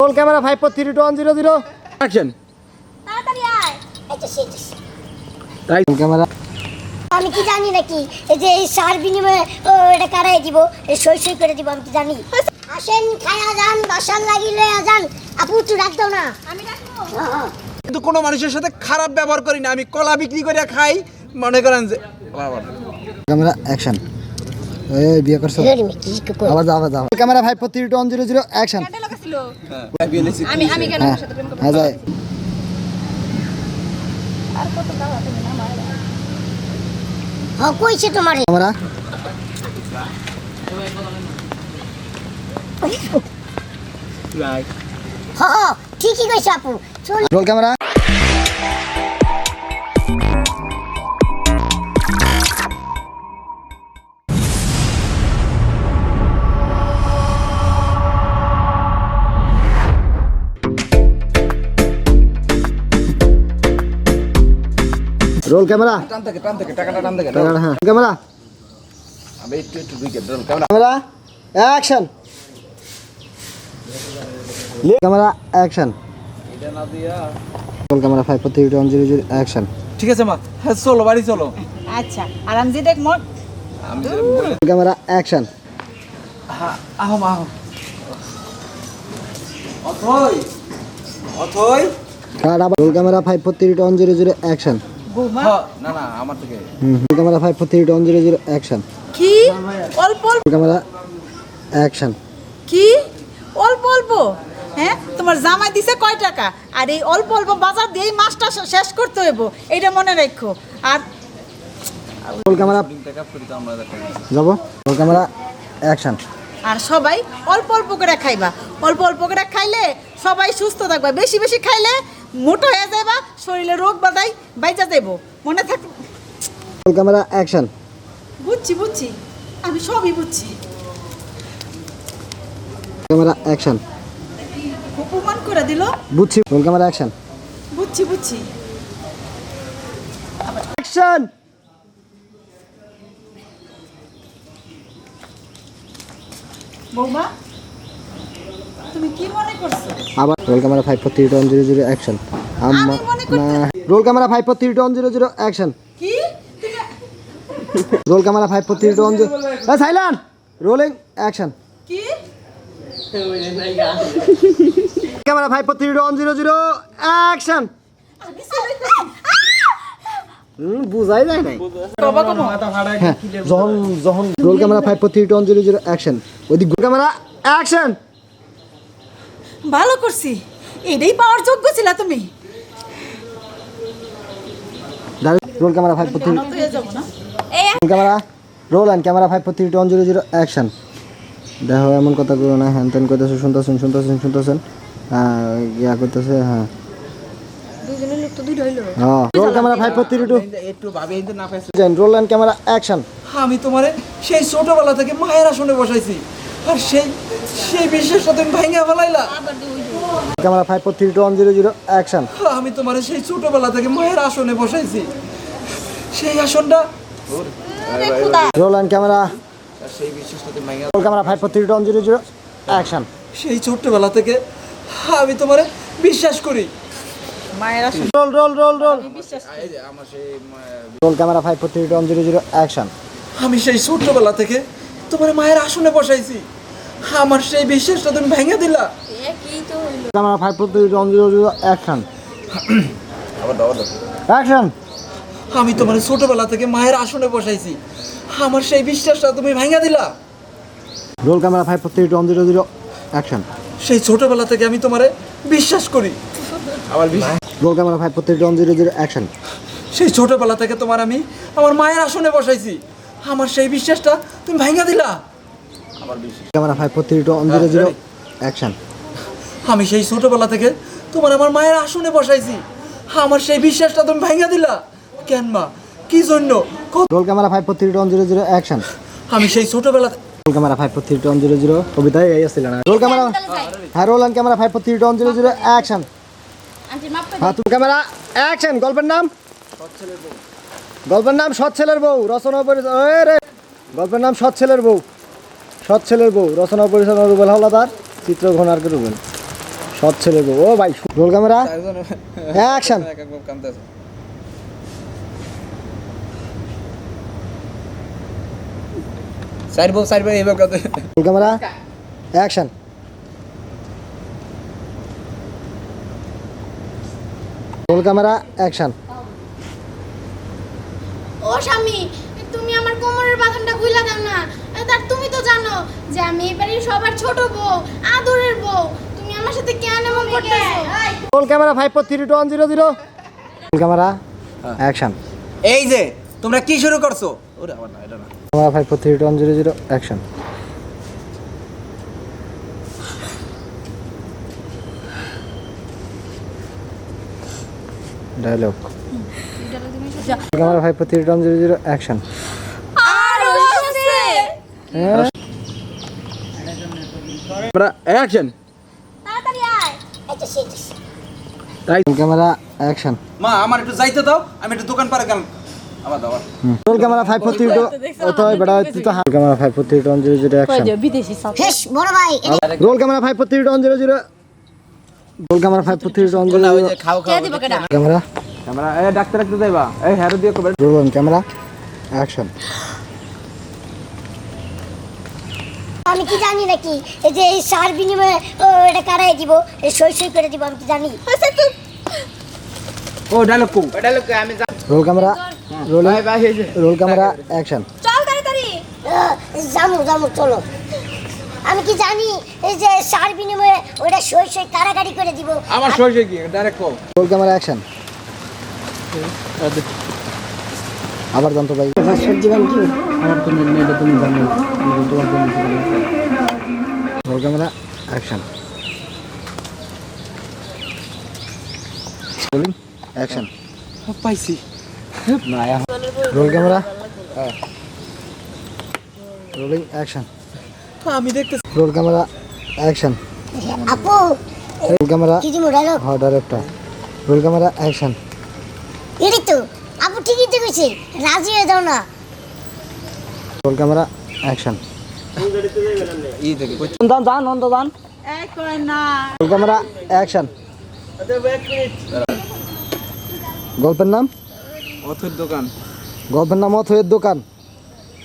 Roll camera 5 4 3 2 1 0 0 action তাড়াতাড়ি আয় এটা শেষ তাই ক্যামেরা আমি কি জানি নাকি এই যে সার বিনিময়ে এটা কারাই দিব এই সই সই করে দিব আমি কি জানি আসেন খায়া যান বাসার লাগিলে যান আপু একটু ডাক দাও না আমি ডাকবো কিন্তু কোনো মানুষের সাথে খারাপ ব্যবহার করি না আমি কলা বিক্রি করে খাই মনে করেন যে ক্যামেরা অ্যাকশন এই বিয়ে করছো আবার যাও ক্যামেরা 5 4 3 2 1 0 0 অ্যাকশন আমি কেন ওর সাথে প্রেম করব হ্যাঁ যায় আর কত দাও তুমি না মারা হ্যাঁ কইছে তোমারে ক্যামেরা হ্যাঁ ঠিকই কইছে আপু চল রোল ক্যামেরা রোল ক্যামেরা টান থেকে টাকাটা টান থেকে হ্যাঁ ক্যামেরা আমি একটু ঢুকে roll camera camera action camera action এটা না দিয়া রোল ক্যামেরা 5 4 3 2 1 0 0 অ্যাকশন ঠিক আছে মা হ্যাঁ চলো বাড়ি চলো আচ্ছা আরামজি দেখ মোর আমি যে বলে ক্যামেরা অ্যাকশন হ্যাঁ আহো মা আহো অথই কাট আবার রোল ক্যামেরা 5 4 3 2 1 0 0 অ্যাকশন বৌমা না না আমার থেকে রোল ক্যামেরা 5 4 3 2 1 0 0 অ্যাকশন কি অল্প অল্প রোল ক্যামেরা অ্যাকশন কি অল্প অল্প হ্যাঁ তোমার জামাই দিছে কয় টাকা আর এই অল্প অল্প বাজার দিয়ে এই মাসটা শেষ করতে হইব এইটা মনে রাখো আর রোল ক্যামেরা টাকা করি তো আমরা যাব রোল ক্যামেরা অ্যাকশন আর সবাই অল্প অল্প করে খাইবা অল্প অল্প করে খাইলে সবাই সুস্থ থাকবা বেশি বেশি খাইলে মোটা হয়ে যাবা শরীরে রোগ বাদাই বাইচা যাইব মনে থাক রোল ক্যামেরা অ্যাকশন বুঝছি আমি সবই বুঝছি ক্যামেরা অ্যাকশন অপমান করে দিল বুঝছি রোল ক্যামেরা অ্যাকশন বুঝছি অ্যাকশন বৌমা তুমি কি মনে করছো আবার রোল ক্যামেরা 5 4 3 2 1 0 0 অ্যাকশন আমি মনে করতে রোল ক্যামেরা 5 4 3 2 1 0 0 অ্যাকশন কি roll camera 5 4 3 2 1 0 silent rolling action কি ক্যামেরা 5 4 3 2 1 0 0 অ্যাকশন আমি চালাইতেছি বুঝাই যায় নাই কবা কবা হ্যাঁ যখন রোল ক্যামেরা 5 4 3 2 1 0 0 অ্যাকশন ওইদিক ক্যামেরা অ্যাকশন ভালো করছি এটাই পাওয়ার যোগ্য ছিল তুমি রোল ক্যামেরা 5 4 3 জানো তো এ যাব না roll camera roll and camera 5 4 3 2 1 0 0 action দেখো এমন কথা বলো না হ্যান তেন কইতেছে শুনতেছেন ইয়া করতেছে হ্যাঁ দুজনের লোক তো দুই হইলো হ্যাঁ রোল ক্যামেরা 5 4 3 2 একটু ভাবে কিন্তু না পাইছে রোল অ্যান্ড ক্যামেরা অ্যাকশন আমি তোমারে সেই ছোটবেলা থেকে মায়ের আসনে বসাইছি আর সেই বিশ্বাসটা তুমি ভাঙা ফেলাইলা ক্যামেরা 5 4 3 2 1 0 0 অ্যাকশন আমি তোমারে সেই ছোটবেলা থেকে মায়ের আসনে বসাইছি সেই আসনটা রোল অ্যান্ড ক্যামেরা সেই বিশ্বাসটা তুমি ভাঙা রোল ক্যামেরা 5 4 3 2 1 0 0 অ্যাকশন সেই ছোটবেলা থেকে আমি তোমারে বিশ্বাস করি মায়ের আসলে রোল রোল রোল রোল বিশ্বাস এই যে আমার সেই রোল ক্যামেরা 5 4 3 2 1 0 0 অ্যাকশন আমি সেই ছোটবেলা থেকে তোমার মায়ের আসনে বসাইছি আমার সেই বিশ্বাসটা তুমি ভেঙে দিলা কি তো হইলো ক্যামেরা 5 4 3 2 1 0 0 অ্যাকশন আবার দাও অ্যাকশন আমি তোমার ছোটবেলা থেকে মায়ের আসনে বসাইছি আমার সেই বিশ্বাসটা তুমি ভেঙে দিলা রোল ক্যামেরা 5 4 3 2 1 0 0 অ্যাকশন সেই ছোটবেলা থেকে আমি তোমারে বিশ্বাস করি আবার রোল ক্যামেরা 5 4 3 2 1 0 0 অ্যাকশন সেই ছোটবেলা থেকে তোমার আমি আমার মায়ের আসনে বসাইছি আমার সেই বিশ্বাসটা তুমি ভেঙে দিলা আমার বিশ্বাস ক্যামেরা 5 4 3 2 1 0 0 অ্যাকশন আমি সেই ছোটবেলা থেকে তোমার আমার মায়ের আসনে বসাইছি আমার সেই বিশ্বাসটা তুমি ভেঙে দিলা কেন মা কি জন্য রোল ক্যামেরা 5 4 3 2 1 0 0 অ্যাকশন আমি সেই ছোটবেলা রোল ক্যামেরা 5 4 3 2 1 0 0 কবিতায় এই আসছিল না রোল ক্যামেরা হ্যাঁ roll and camera 5 4 3 2 1 0 0 action auntie মাপ হ্যাঁ তুমি ক্যামেরা অ্যাকশন গল্পের নাম সৎ ছেলের বউ রচনা রে গল্পের নাম সৎ ছেলের বউ রচনা পরিচালনা রুবেল হাওলাদার চিত্রগ্রহণ আর রুবেল সৎ ছেলে গো। ও ভাই রোল ক্যামেরা অ্যাকশন। সাইড বল এইভাবে কাঁদে। Roll camera action. Roll camera action. ও স্বামী, তুমি আমার কোমরের বাঁধনটা খুইলা দাও না। তার তুমি তো জানো যে আমি এই বাড়ির সবার ছোট বউ, আদরের বউ। তুমি আমার সাথে কেন এমন করতেছো? Roll camera 5 4 3 2 1 0 0। Role camera action. এই যে তোমরা কি শুরু করছো? ওরে আবার না, এটা না। Camera 5 4 3 2 1 0 0 action. Dialogue. Camera 5 4 3 2 1 0 0 action. আর হচ্ছে আমরা অ্যাকশন। তাড়াতাড়ি আয়। এই তো সেটা রোল ক্যামেরা অ্যাকশন। মা আমার একটু যাইতে দাও, আমি একটু দোকান পারে গেলাম। আবার দাও। রোল ক্যামেরা 5 4 3 2 তো বেটা তুই তো ক্যামেরা 5 4 3 2 1 0 0 অ্যাকশন। হেস বড় ভাই রোল ক্যামেরা 5 4 3 2 1 0 0। Roll camera 5 4 3 2 1 0 0। খাও ক্যামেরা ক্যামেরা এ ডাক্তার একটু দেবা। এই হ্যারো দিও কবে। Role camera action. আমি কি জানি নাকি এই যে এই সার বিনিময়ে এটা কারাই দিব, এই সই সই করে দিব, আমি কি জানি? ও ডায়লগ কো। ডায়লগ আমি roll camera roll camera action. চল তাড়াতাড়ি। জামু জামু চলো। আমি কি জানি এই যে সার বিনিময়ে ওটা সই সই কারাগারি করে দিব। আমার সই কি ডাইরেক্ট কো। Roll camera action. আবার জানতো ভাই সবজি গান কি আমার তো নেট তুমি জানো তোমার জন্য role camera action. Rolling action. পাইছি না রোল ক্যামেরা রোলিং অ্যাকশন। আমি দেখতে রোল ক্যামেরা অ্যাকশন। আপু রোল ক্যামেরা কি দিমু ডায়লগ? হ্যাঁ ডাইরেক্টর। Role camera action. এটাই তো আপু ঠিকই তো কইছে, রাজি হয়ে যাও না। Roll camera action. ই দেখি কই দান অন্ত দান। এই কই না রোল ক্যামেরা অ্যাকশন। গল্পের নাম অথর দোকান। গল্পের নাম অথয়ের দোকান।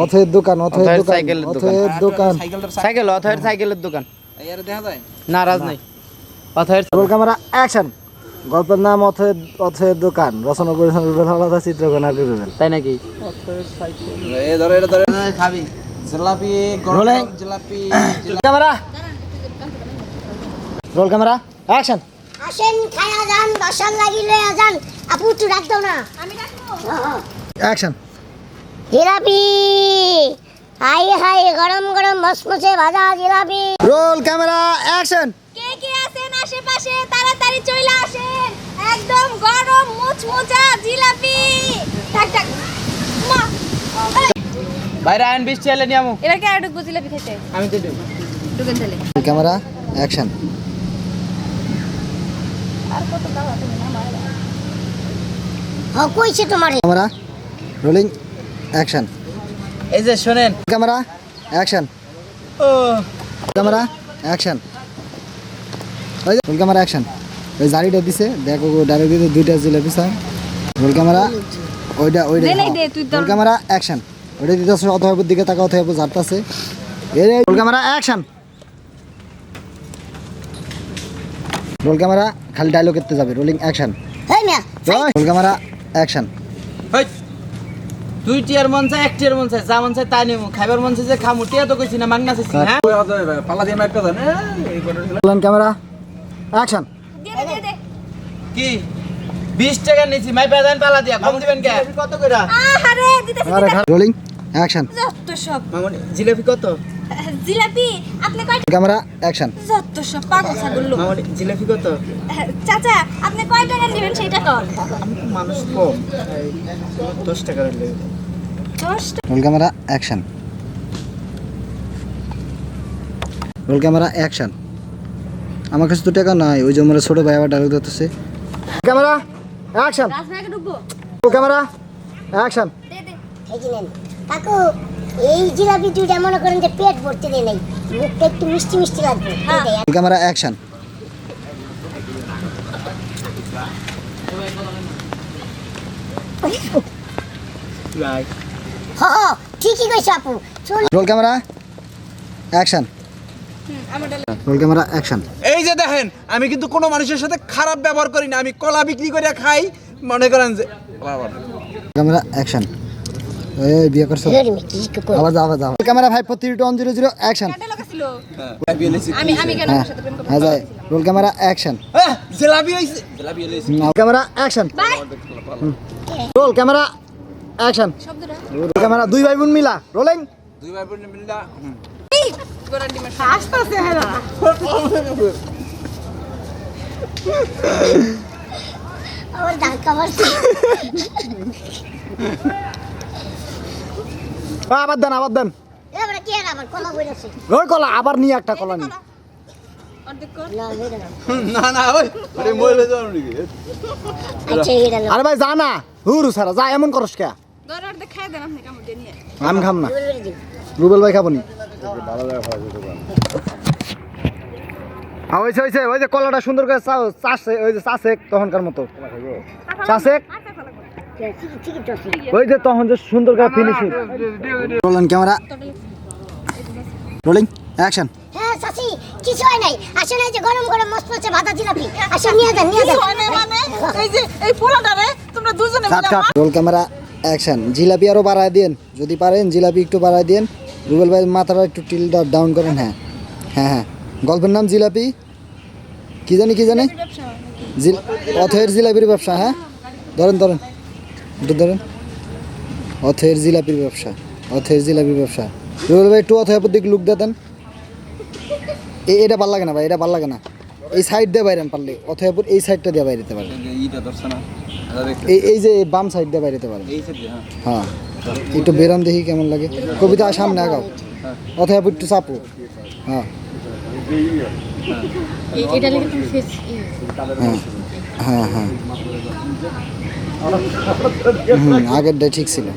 অথয়ের দোকান অথয়ের দোকান অথয়ের দোকান। সাইকেল অথয়ের সাইকেলের দোকান। এর দেখা যায়। নারাজ নাই অথয়ের রোল ক্যামেরা অ্যাকশন। গল্পের নাম অথয়ের দোকান। রচনা পরিচালনা রুবেল হাওলাদার, চিত্রকরণ আর রুবেল। তাই নাকি? এ ধরে এটা ধরে খাবি জিলাপি Rolling. গরম জিলাপি। Camera roll camera action. আসেন খায়া যান, বাসার লাগি লয়ে যান। আপু একটু রাখ দাও না। আমি রাখবো। অ্যাকশন। জিলাপি হাই হাই গরম গরম মসমসে ভাজা জিলাপি। Roll camera action. কে কে আছেন আশেপাশে? তাড়াতাড়ি চলে আসেন। একদম গরম মুচমুচা জিলাপি। টাক টাক। মা, এই, বাইরে আইন বৃষ্টি এলে নিয়ে আমু এবার কে আর ঢুকবো জিলাপি খেতে? আমি তো দেব ঢুকেন তাহলে। Roll camera action. হ কইছে তোমারে। Camera rolling action. এই যে শুনেন ক্যামেরা অ্যাকশন। Camera action. ওই রোল ক্যামেরা অ্যাকশন। ওই জারিটা দিছে দেখো ডাইরেক্ট দিতে দুইটা জিলাপি স্যার। রোল ক্যামেরা ওইটা রোল ক্যামেরা অ্যাকশন। ওইটা দিতেছে অথবা দিকে তাকা অথবা জারতাছে। এই roll camera action. Roll camera খালি ডায়লগ করতে যাবে। Rolling action. হেই মিয়া রোল ক্যামেরা অ্যাকশন। হই দুই টিয়ার মন চাই এক টিয়ার মন চাই যা মন চাই তাই নেবো খাইবার মন চাই যে খামু টিয়া তো কইছি না মাগনা চাইছি হ্যাঁ পালা দিয়ে মাইপটা দেন। এই করে রোলিং ক্যামেরা অ্যাকশন। দিয়ে দে, দিয়ে দে। কি 20 টাকা নিছি মাই পেদান পালা দিয়া কম দিবেন কে কত কইরা আহারে দিতেছি। আরে রোলিং অ্যাকশন। যত সব মামনি জিলাপি কত জিলাপি আপনি কয় ক্যামেরা অ্যাকশন। যত সব পাগল ছাগল লোক। মামনি জিলাপি কত চাচা আপনি কয় টাকা নেবেন সেটা কর। আমি তো মানুষ কম 10 টাকা হইলে 10 role camera action. Roll camera action. আমার কাছে তো টাকা নাই, ওই যে আমার ছোট ভাই আবার ডায়লগ দিতেছে। Camera action. রাজনাকে ঢুকবো। Roll camera action. দে দে। এই যে নেন। কাকু এই জিলাপি দুইটা মনে করেন যে পেট ভর্তি দেয় নাই, মুখটা একটু মিষ্টি মিষ্টি লাগবে। এইটাই। Role camera action. হ ঠিকই কইছো আপু চল role camera action roll camera action এই যে দেখেন আমি কিন্তু কোনো মানুষের সাথে খারাপ ব্যবহার করি না, আমি কলা বিক্রি করে খাই, মনে করেন যে ক্যামেরা অ্যাকশন এই বিয়ে করছো আবার যাও ক্যামেরা 5 4 3 2 1 0 0 অ্যাকশন হ্যাঁ যায় রোল ক্যামেরা অ্যাকশন জেলাবি হইছে, জেলাবি হইছে। Camera action roll camera action roll camera দুই ভাই বোন মিলা রোলিং দুই ভাই বোন মিল্লা আসতেছে হেরা আমার ধাক্কা মারছে আবার দেন এবারে কি আর আমার কলা বইরাছে ওই কলা আবার নিয়ে একটা কলা নি না হইরা না না না ওই আরে মরে যাও নাকি আচ্ছা হইরা না আরে ভাই যা না হুরু সারা যা এমন করস কে দরার দেখায় দেন আপনি কামড় দিয়ে নিয়ে আমি খাম না বলবে দিন রুবেল ভাই খাবো নি হয়েছে ওই যে কলাটা সুন্দর করে চাষে ওই যে চাষে তখনকার মতো চাষে ঠিকই তো আছে ওই যে তখন যে সুন্দর করে finishing rolling camera rolling action হ্যাঁ চাচি কিছু হয় নাই আসলে এই যে গরম গরম মস্ত ভাতা জিলাপি আসলে নিয়ে যান মানে এই যে এই পোলাটারে তোমরা দুজনে কাট মিলে কাট রোল ক্যামেরা অ্যাকশন জিলাপি আরো বাড়ায় দেন যদি পারেন জিলাপি একটু বাড়ায় দেন রুবেল ভাই মাথাটা একটু টিলটা ডাউন করেন হ্যাঁ হ্যাঁ হ্যাঁ গল্পের নাম জিলাপি কি জানি অথের জিলাপির ব্যবসা হ্যাঁ ধরেন একটু ধরেন অথের জিলাপির ব্যবসা রুবেল ভাই একটু অথের দিকে লুক দেন এটা ভাল লাগে না ভাই এটা ভাল লাগে না এই সাইড দিয়ে বাইরেন পারলে অথবা এই সাইডটা দিয়ে বাইরেতে পারেন এইটা ধরছ না এই যে বাম সাইড দিয়ে বাইরেতে পারেন এই সাইডে হ্যাঁ একটু বেরাম দেখি কেমন লাগে কবিতা সামনে আগাও অথবা একটু চাপো হ্যাঁ হ্যাঁ আগেরটা ঠিক ছিল